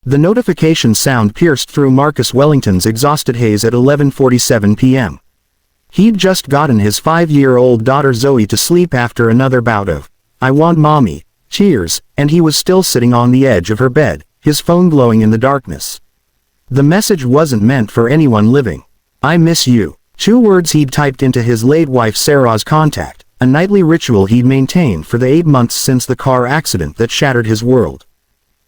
The notification sound pierced through Marcus Wellington's exhausted haze at 11:47 p.m. He'd just gotten his 5-year-old daughter Zoe to sleep after another bout of "I want mommy" tears, and he was still sitting on the edge of her bed, his phone glowing in the darkness. The message wasn't meant for anyone living. "I miss you." 2 words he'd typed into his late wife Sarah's contact, a nightly ritual he'd maintained for the 8 months since the car accident that shattered his world.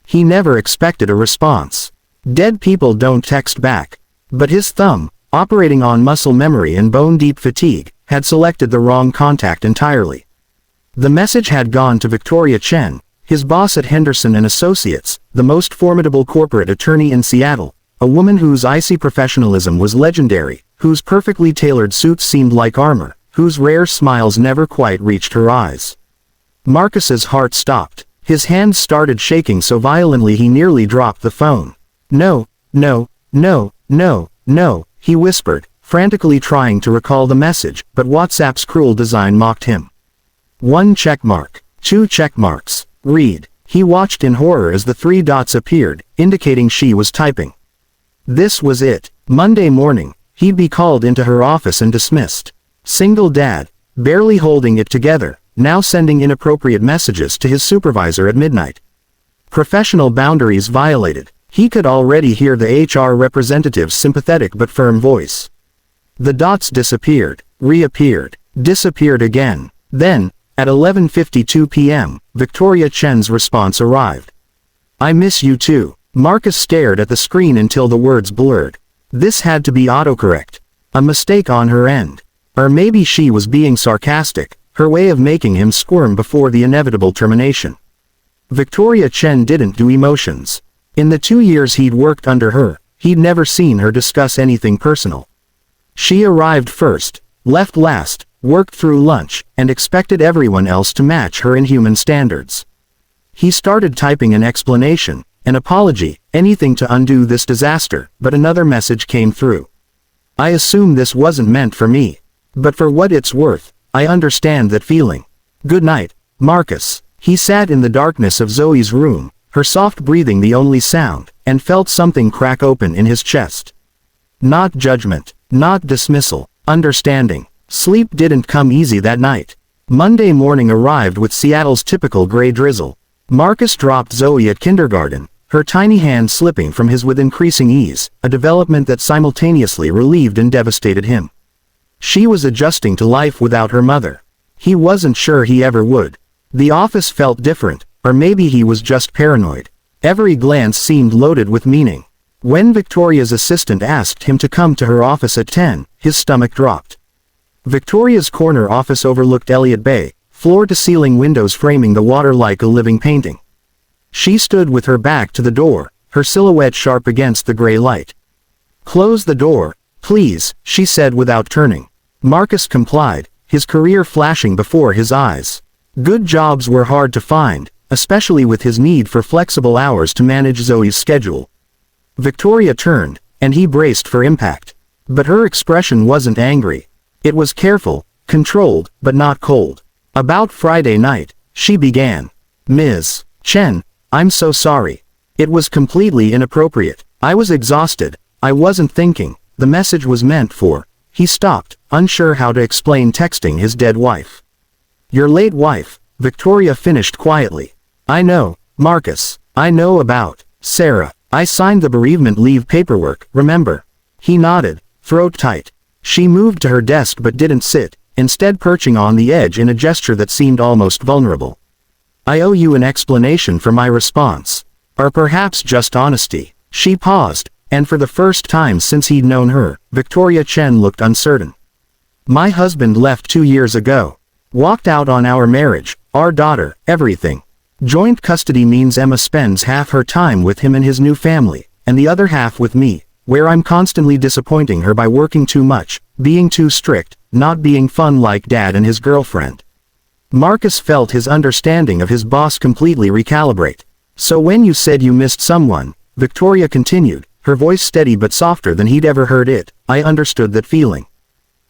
He never expected a response. Dead people don't text back. But his thumb, operating on muscle memory and bone-deep fatigue, had selected the wrong contact entirely. The message had gone to Victoria Chen, his boss at Henderson & Associates, the most formidable corporate attorney in Seattle, a woman whose icy professionalism was legendary, whose perfectly tailored suits seemed like armor, whose rare smiles never quite reached her eyes. Marcus's heart stopped. His hands started shaking so violently he nearly dropped the phone. "No, no, no, no, no," he whispered, frantically trying to recall the message, but WhatsApp's cruel design mocked him. 1 checkmark. 2 checkmarks. Read. He watched in horror as the 3 dots appeared, indicating she was typing. This was it. Monday morning, he'd be called into her office and dismissed. Single dad, barely holding it together, now sending inappropriate messages to his supervisor at midnight. Professional boundaries violated. He could already hear the HR representative's sympathetic but firm voice. The dots disappeared, reappeared, disappeared again. Then, at 11:52 p.m., Victoria Chen's response arrived. "I miss you too." Marcus stared at the screen until the words blurred. This had to be autocorrect. A mistake on her end. Or maybe she was being sarcastic, her way of making him squirm before the inevitable termination. Victoria Chen didn't do emotions. In the 2 years he'd worked under her, he'd never seen her discuss anything personal. She arrived first, left last, worked through lunch, and expected everyone else to match her inhuman standards. He started typing an explanation, an apology, anything to undo this disaster, but another message came through. "I assume this wasn't meant for me. But for what it's worth, I understand that feeling. Good night, Marcus." He sat in the darkness of Zoe's room, her soft breathing the only sound, and felt something crack open in his chest. Not judgment, not dismissal, understanding. Sleep didn't come easy that night. Monday morning arrived with Seattle's typical gray drizzle. Marcus dropped Zoe at kindergarten, her tiny hand slipping from his with increasing ease, a development that simultaneously relieved and devastated him. She was adjusting to life without her mother. He wasn't sure he ever would. The office felt different, or maybe he was just paranoid. Every glance seemed loaded with meaning. When Victoria's assistant asked him to come to her office at 10, his stomach dropped. Victoria's corner office overlooked Elliott Bay, floor-to-ceiling windows framing the water like a living painting. She stood with her back to the door, her silhouette sharp against the gray light. "Close the door, please," she said without turning. Marcus complied, his career flashing before his eyes. Good jobs were hard to find, especially with his need for flexible hours to manage Zoe's schedule. Victoria turned, and he braced for impact. But her expression wasn't angry. It was careful, controlled, but not cold. "About Friday night," she began. "Ms. Chen, I'm so sorry. It was completely inappropriate. I was exhausted. I wasn't thinking. The message was meant for..." He stopped, unsure how to explain texting his dead wife. "Your late wife," Victoria finished quietly. "I know, Marcus. I know about Sarah. I signed the bereavement leave paperwork, remember?" He nodded, throat tight. She moved to her desk but didn't sit, instead perching on the edge in a gesture that seemed almost vulnerable. "I owe you an explanation for my response. Or perhaps just honesty." She paused, and for the first time since he'd known her, Victoria Chen looked uncertain. "My husband left 2 years ago. Walked out on our marriage, our daughter, everything. Joint custody means Emma spends half her time with him and his new family, and the other half with me, where I'm constantly disappointing her by working too much, being too strict, not being fun like Dad and his girlfriend." Marcus felt his understanding of his boss completely recalibrate. "So when you said you missed someone," Victoria continued, her voice steady but softer than he'd ever heard it, "I understood that feeling.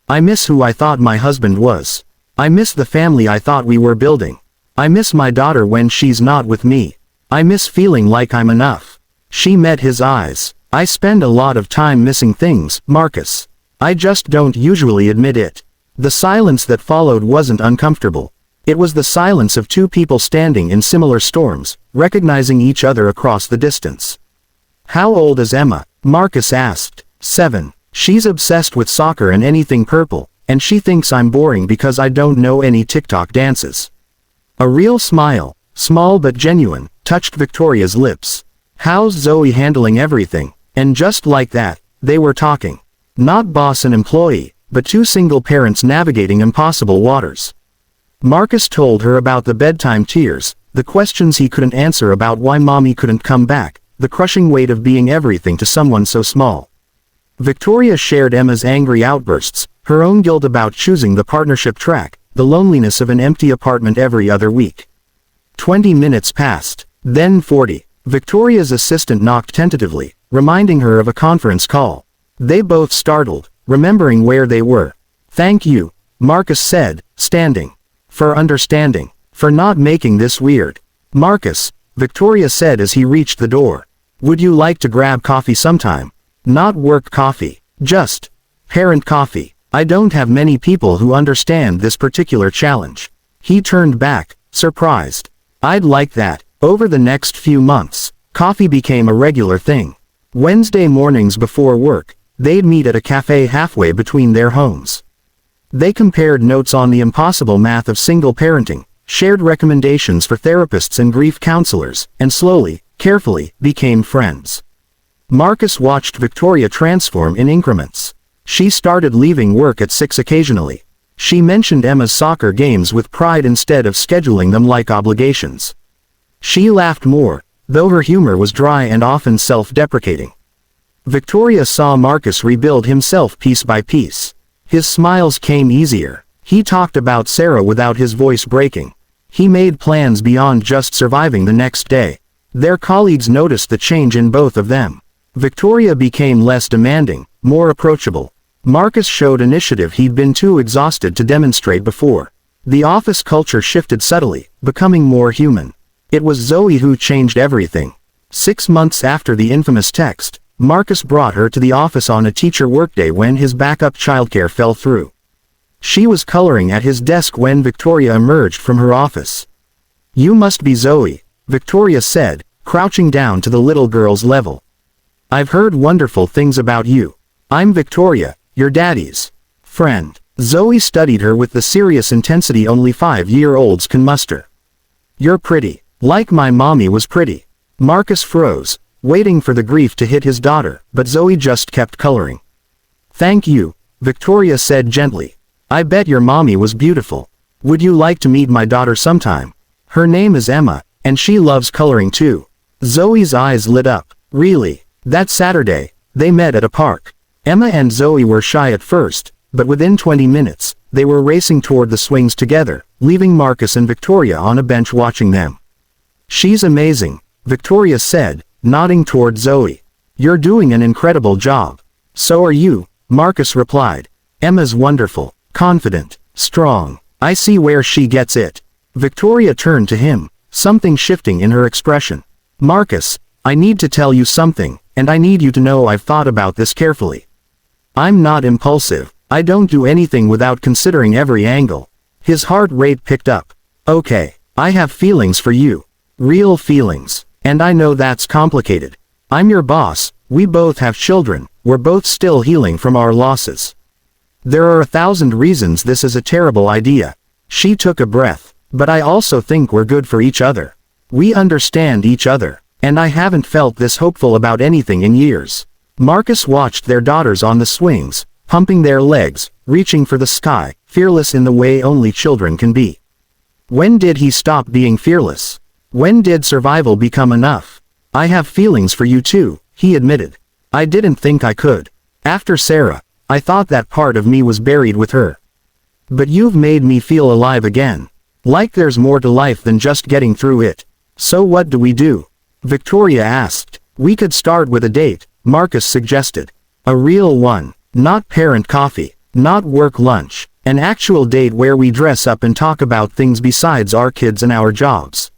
I miss who I thought my husband was. I miss the family I thought we were building. I miss my daughter when she's not with me. I miss feeling like I'm enough." She met his eyes. I spend a lot of time missing things, Marcus. I just don't usually admit it. The silence that followed wasn't uncomfortable. It was the silence of two people standing in similar storms, recognizing each other across the distance. How old is Emma? Marcus asked. 7. She's obsessed with soccer and anything purple, and she thinks I'm boring because I don't know any TikTok dances. A real smile, small but genuine, touched Victoria's lips. How's Zoe handling everything? And just like that, they were talking. Not boss and employee, but two single parents navigating impossible waters. Marcus told her about the bedtime tears, the questions he couldn't answer about why mommy couldn't come back, the crushing weight of being everything to someone so small. Victoria shared Emma's angry outbursts, her own guilt about choosing the partnership track, the loneliness of an empty apartment every other week. 20 minutes passed, then 40. Victoria's assistant knocked tentatively, reminding her of a conference call. They both startled, remembering where they were. "Thank you," Marcus said, standing. "For understanding. For not making this weird." "Marcus," Victoria said as he reached the door. "Would you like to grab coffee sometime? Not work coffee. Just parent coffee. I don't have many people who understand this particular challenge." He turned back, surprised. "I'd like that." Over the next few months, coffee became a regular thing. Wednesday mornings before work, they'd meet at a cafe halfway between their homes. They compared notes on the impossible math of single parenting, shared recommendations for therapists and grief counselors, and slowly, carefully, became friends. Marcus watched Victoria transform in increments. She started leaving work at 6 occasionally. She mentioned Emma's soccer games with pride instead of scheduling them like obligations. She laughed more, though her humor was dry and often self-deprecating. Victoria saw Marcus rebuild himself piece by piece. His smiles came easier. He talked about Sarah without his voice breaking. He made plans beyond just surviving the next day. Their colleagues noticed the change in both of them. Victoria became less demanding, more approachable. Marcus showed initiative he'd been too exhausted to demonstrate before. The office culture shifted subtly, becoming more human. It was Zoe who changed everything. 6 months after the infamous text, Marcus brought her to the office on a teacher workday when his backup childcare fell through. She was coloring at his desk when Victoria emerged from her office. "You must be Zoe," Victoria said, crouching down to the little girl's level. "I've heard wonderful things about you. I'm Victoria, your daddy's friend." Zoe studied her with the serious intensity only 5-year-olds can muster. "You're pretty. Like my mommy was pretty." Marcus froze, waiting for the grief to hit his daughter, but Zoe just kept coloring. "Thank you," Victoria said gently. "I bet your mommy was beautiful. Would you like to meet my daughter sometime? Her name is Emma, and she loves coloring too." Zoe's eyes lit up. "Really?" That Saturday, they met at a park. Emma and Zoe were shy at first, but within 20 minutes, they were racing toward the swings together, leaving Marcus and Victoria on a bench watching them. "She's amazing," Victoria said, nodding toward Zoe. "You're doing an incredible job." "So are you," Marcus replied. "Emma's wonderful, confident, strong. I see where she gets it." Victoria turned to him, something shifting in her expression. "Marcus, I need to tell you something, and I need you to know I've thought about this carefully. I'm not impulsive. I don't do anything without considering every angle." His heart rate picked up. "Okay, I have feelings for you. Real feelings. And I know that's complicated. I'm your boss, we both have children, we're both still healing from our losses. There are 1,000 reasons this is a terrible idea." She took a breath. "But I also think we're good for each other. We understand each other. And I haven't felt this hopeful about anything in years." Marcus watched their daughters on the swings, pumping their legs, reaching for the sky, fearless in the way only children can be. When did he stop being fearless? When did survival become enough? "I have feelings for you too," he admitted. "I didn't think I could. After Sarah, I thought that part of me was buried with her. But you've made me feel alive again. Like there's more to life than just getting through it." "So what do we do?" Victoria asked. "We could start with a date," Marcus suggested. "A real one. Not parent coffee. Not work lunch. An actual date where we dress up and talk about things besides our kids and our jobs."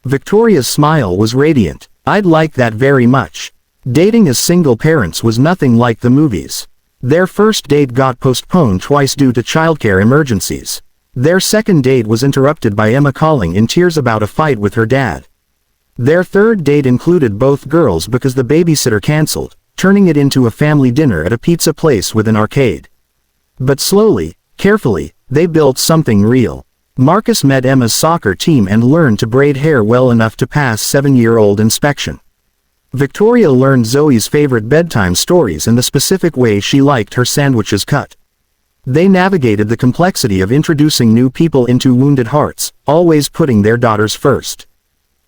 Victoria's smile was radiant. I'd like that very much. Dating as single parents was nothing like the movies. Their first date got postponed twice due to childcare emergencies. Their second date was interrupted by Emma calling in tears about a fight with her dad. Their third date included both girls because the babysitter canceled, turning it into a family dinner at a pizza place with an arcade. But slowly, carefully, they built something real. Marcus met Emma's soccer team and learned to braid hair well enough to pass 7-year-old inspection. Victoria learned Zoe's favorite bedtime stories and the specific way she liked her sandwiches cut. They navigated the complexity of introducing new people into wounded hearts, always putting their daughters first.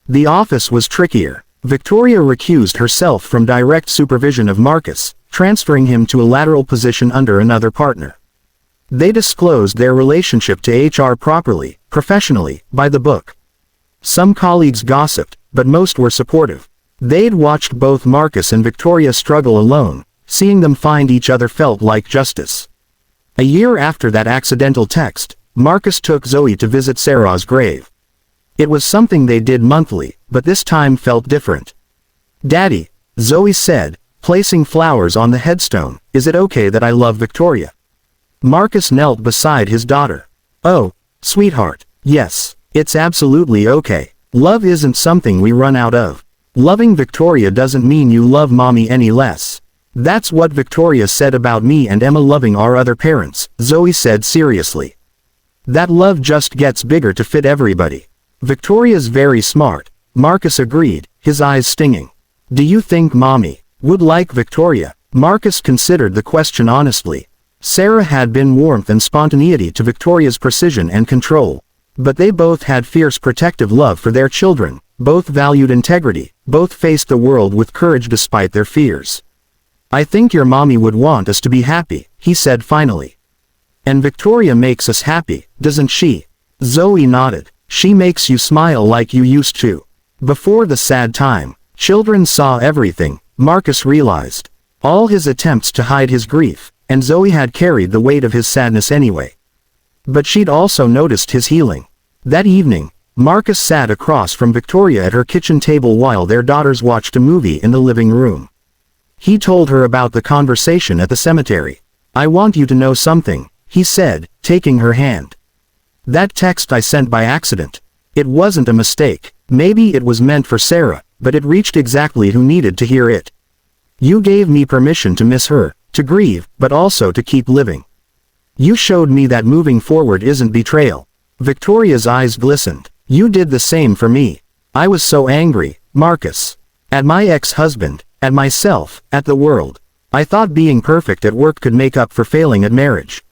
The office was trickier. Victoria recused herself from direct supervision of Marcus, transferring him to a lateral position under another partner. They disclosed their relationship to HR properly, professionally, by the book. Some colleagues gossiped, but most were supportive. They'd watched both Marcus and Victoria struggle alone. Seeing them find each other felt like justice. A year after that accidental text, Marcus took Zoe to visit Sarah's grave. It was something they did monthly, but this time felt different. "Daddy," Zoe said, placing flowers on the headstone, "is it okay that I love Victoria?" Marcus knelt beside his daughter. "Oh, sweetheart, yes, it's absolutely okay. Love isn't something we run out of. Loving Victoria doesn't mean you love mommy any less. That's what Victoria said about me and Emma loving our other parents," Zoe said seriously. "That love just gets bigger to fit everybody." "Victoria's very smart," Marcus agreed, his eyes stinging. "Do you think mommy would like Victoria?" Marcus considered the question honestly. Sarah had been warmth and spontaneity to Victoria's precision and control. But they both had fierce protective love for their children, both valued integrity, both faced the world with courage despite their fears. "I think your mommy would want us to be happy," he said finally. "And Victoria makes us happy, doesn't she?" Zoe nodded. "She makes you smile like you used to." Before the sad time, children saw everything, Marcus realized. All his attempts to hide his grief, and Zoe had carried the weight of his sadness anyway. But she'd also noticed his healing. That evening, Marcus sat across from Victoria at her kitchen table while their daughters watched a movie in the living room. He told her about the conversation at the cemetery. "I want you to know something," he said, taking her hand. "That text I sent by accident. It wasn't a mistake. Maybe it was meant for Sarah, but it reached exactly who needed to hear it. You gave me permission to miss her, to grieve, but also to keep living. You showed me that moving forward isn't betrayal." Victoria's eyes glistened. "You did the same for me. I was so angry, Marcus. At my ex-husband, at myself, at the world. I thought being perfect at work could make up for failing at marriage.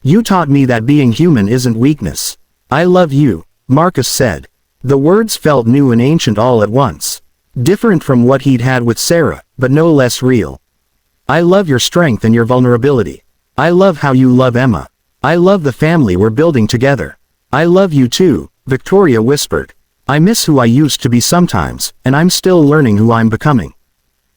You taught me that being human isn't weakness. I love you," Marcus said. The words felt new and ancient all at once. Different from what he'd had with Sarah, but no less real. "I love your strength and your vulnerability. I love how you love Emma. I love the family we're building together. I love you too," Victoria whispered. "I miss who I used to be sometimes, and I'm still learning who I'm becoming.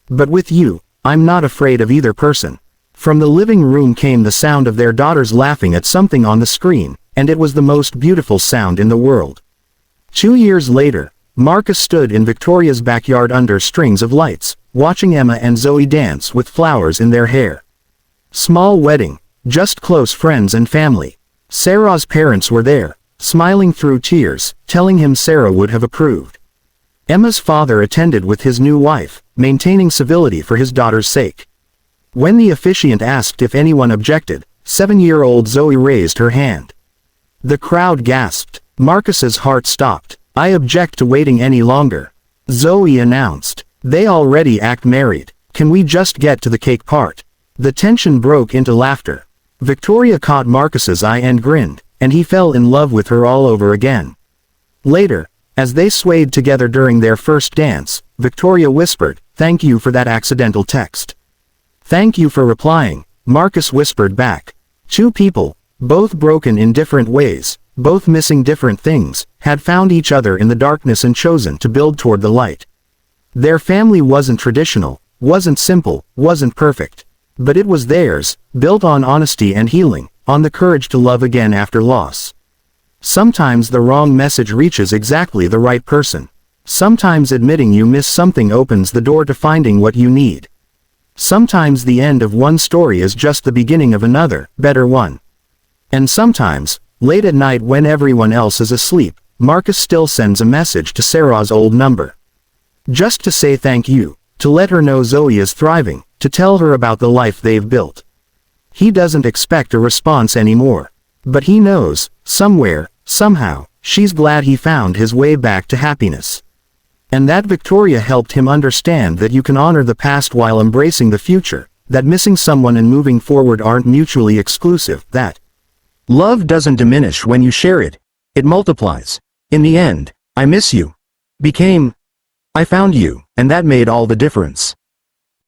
But with you, I'm not afraid of either person." From the living room came the sound of their daughters laughing at something on the screen, and it was the most beautiful sound in the world. 2 years later, Marcus stood in Victoria's backyard under strings of lights, watching Emma and Zoe dance with flowers in their hair. Small wedding, just close friends and family. Sarah's parents were there, smiling through tears, telling him Sarah would have approved. Emma's father attended with his new wife, maintaining civility for his daughter's sake. When the officiant asked if anyone objected, 7-year-old Zoe raised her hand. The crowd gasped. Marcus's heart stopped. "I object to waiting any longer," Zoe announced. "They already act married. Can we just get to the cake part?" The tension broke into laughter. Victoria caught Marcus's eye and grinned, and he fell in love with her all over again. Later, as they swayed together during their first dance, Victoria whispered, "Thank you for that accidental text." "Thank you for replying," Marcus whispered back. Two people, both broken in different ways, both missing different things, had found each other in the darkness and chosen to build toward the light. Their family wasn't traditional, wasn't simple, wasn't perfect. But it was theirs, built on honesty and healing, on the courage to love again after loss. Sometimes the wrong message reaches exactly the right person. Sometimes admitting you miss something opens the door to finding what you need. Sometimes the end of one story is just the beginning of another, better one. And sometimes, late at night when everyone else is asleep, Marcus still sends a message to Sarah's old number. Just to say thank you, to let her know Zoe is thriving, to tell her about the life they've built. He doesn't expect a response anymore. But he knows, somewhere, somehow, she's glad he found his way back to happiness. And that Victoria helped him understand that you can honor the past while embracing the future, that missing someone and moving forward aren't mutually exclusive, that love doesn't diminish when you share it, it multiplies. In the end, I miss you became I found you, and that made all the difference.